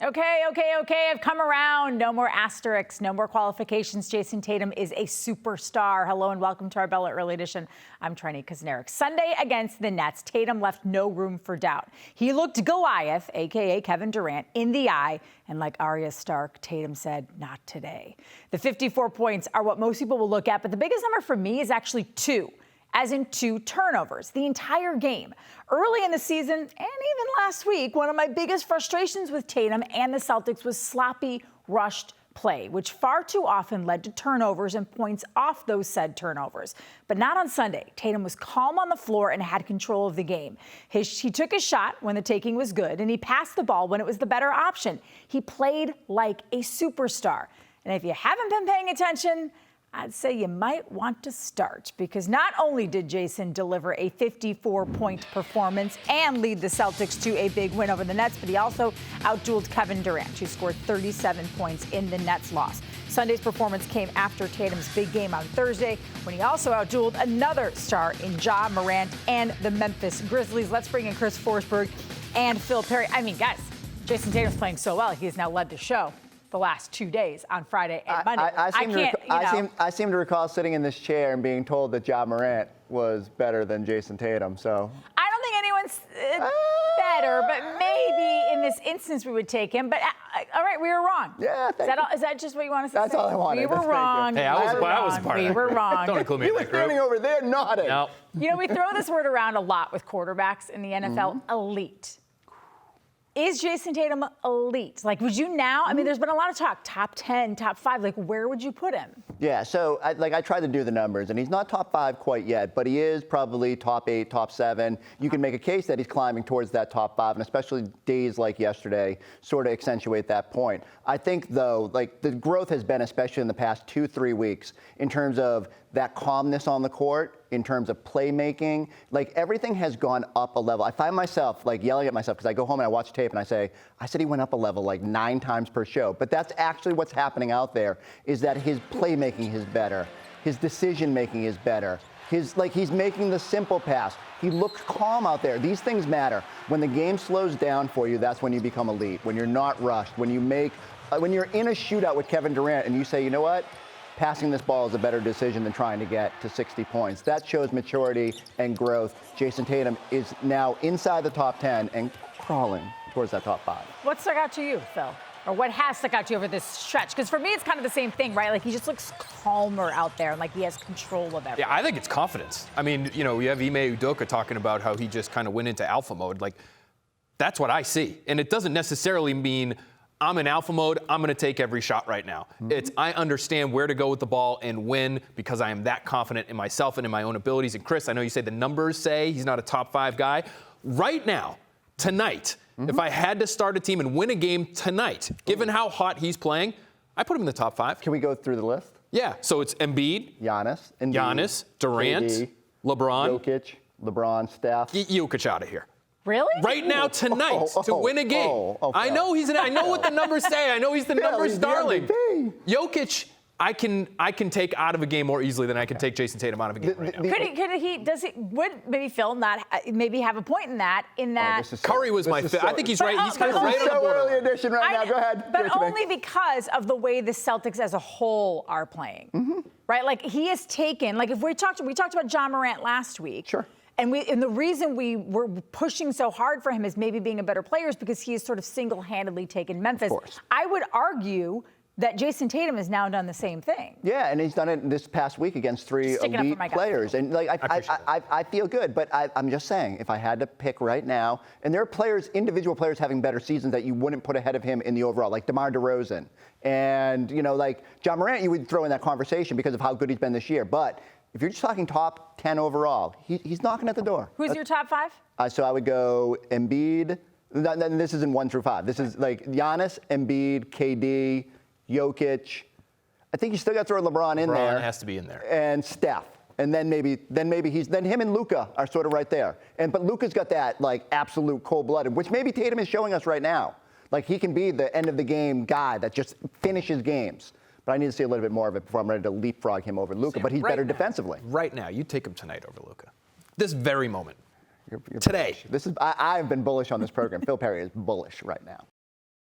Okay, I've come around. No more asterisks, no more qualifications. Jayson Tatum is a superstar. Hello and welcome to our Bella Early Edition. I'm Trenni Kusnierek. Sunday against the Nets, Tatum left no room for doubt. He looked Goliath, a.k.a. Kevin Durant, in the eye. And like Arya Stark, Tatum said, not today. The 54 points are what most people will look at, but the biggest number for me is actually 2. As in 2 turnovers, the entire game. Early in the season, and even last week, one of my biggest frustrations with Tatum and the Celtics was sloppy, rushed play, which far too often led to turnovers and points off those said turnovers. But not on Sunday. Tatum was calm on the floor and had control of the game. He took his shot when the taking was good, and he passed the ball when it was the better option. He played like a superstar. And if you haven't been paying attention, I'd say you might want to start, because not only did Jayson deliver a 54-point performance and lead the Celtics to a big win over the Nets, but he also outdueled Kevin Durant, who scored 37 points in the Nets' loss. Sunday's performance came after Tatum's big game on Thursday, when he also outdueled another star in Morant and the Memphis Grizzlies. Let's bring in Chris Forsberg and Phil Perry. I mean, guys, Jayson Tatum's playing so well, he has now led the show the last 2 days on Friday and Monday. I seem to recall sitting in this chair and being told that Morant was better than Jayson Tatum. So I don't think anyone's better, but maybe in this instance we would take him. But all right, we were wrong. Yeah, is that just what you want to say? That's all I wanted. We were wrong. Hey, I was a part of that. We were wrong. Don't include me in that group. You were standing over there nodding. No. You know, we throw this word around a lot with quarterbacks in the NFL, elite. Is Jayson Tatum elite? Like, would you now? I mean, there's been a lot of talk, top 10, top 5. Like, where would you put him? Yeah, so I tried to do the numbers, and he's not top 5 quite yet, but he is probably top 8, top 7. You can make a case that he's climbing towards that top 5, and especially days like yesterday sort of accentuate that point. I think, though, like, the growth has been, especially in the past 2-3 weeks, in terms of that calmness on the court, in terms of playmaking. Like, everything has gone up a level. I find myself, like, yelling at myself because I go home and I watch tape and I said he went up a level like 9 times per show. But that's actually what's happening out there, is that his playmaking is better. His decision-making is better. He's making the simple pass. He looks calm out there. These things matter. When the game slows down for you, that's when you become elite. When you're not rushed, when you're in a shootout with Kevin Durant and you say, you know what? Passing this ball is a better decision than trying to get to 60 points. That shows maturity and growth. Jayson Tatum is now inside the top 10 and crawling towards that top 5. What stuck out to you, Phil? Or what has stuck out to you over this stretch? Because for me, it's kind of the same thing, right? Like, he just looks calmer out there and like he has control of everything. Yeah, I think it's confidence. I mean, you know, we have Ime Udoka talking about how he just kind of went into alpha mode. Like, that's what I see. And it doesn't necessarily mean I'm in alpha mode, I'm going to take every shot right now. It's I understand where to go with the ball and when, because I am that confident in myself and in my own abilities. And Chris, I know you say the numbers say he's not a top 5 guy. Right now, tonight, if I had to start a team and win a game tonight, given how hot he's playing, I put him in the top 5. Can we go through the list? Yeah, so it's Embiid, Giannis, Durant, KD, LeBron, Jokic, LeBron, Steph. Get Jokic out of here. Really? Right now, tonight, to win a game. Okay. I know I know what the numbers say. I know he's the numbers darling. Jokic, I can take out of a game more easily than I can take Jayson Tatum out of a game right now. Would maybe Phil not maybe have a point in that? Curry was my fifth. I think he's right. He's kind of right on the border. Early edition right now. Go ahead. But only because of the way the Celtics as a whole are playing. Right? Like, he has taken, like, if we talked about Morant last week. Sure. And the reason we were pushing so hard for him as maybe being a better player is because he has sort of single-handedly taken Memphis. Of course. I would argue that Jayson Tatum has now done the same thing. Yeah, and he's done it this past week against 3 elite players. And like I feel good, but I'm just saying, if I had to pick right now, and there are individual players having better seasons that you wouldn't put ahead of him in the overall, like DeMar DeRozan. And, you know, like Morant, you would throw in that conversation because of how good he's been this year. But if you're just talking top 10 overall, he's knocking at the door. Who's your top 5? So I would go Embiid. This isn't 1 through 5. This is like Giannis, Embiid, KD, Jokic. I think you still got to throw LeBron in there. LeBron has to be in there. And Steph. And then maybe him and Luka are sort of right there. But Luka's got that like absolute cold-blooded, which maybe Tatum is showing us right now. Like, he can be the end of the game guy that just finishes games. But I need to see a little bit more of it before I'm ready to leapfrog him over Luka. But he's better defensively. Right now, you take him tonight over Luka. This very moment. You're today. I've been bullish on this program. Phil Perry is bullish right now.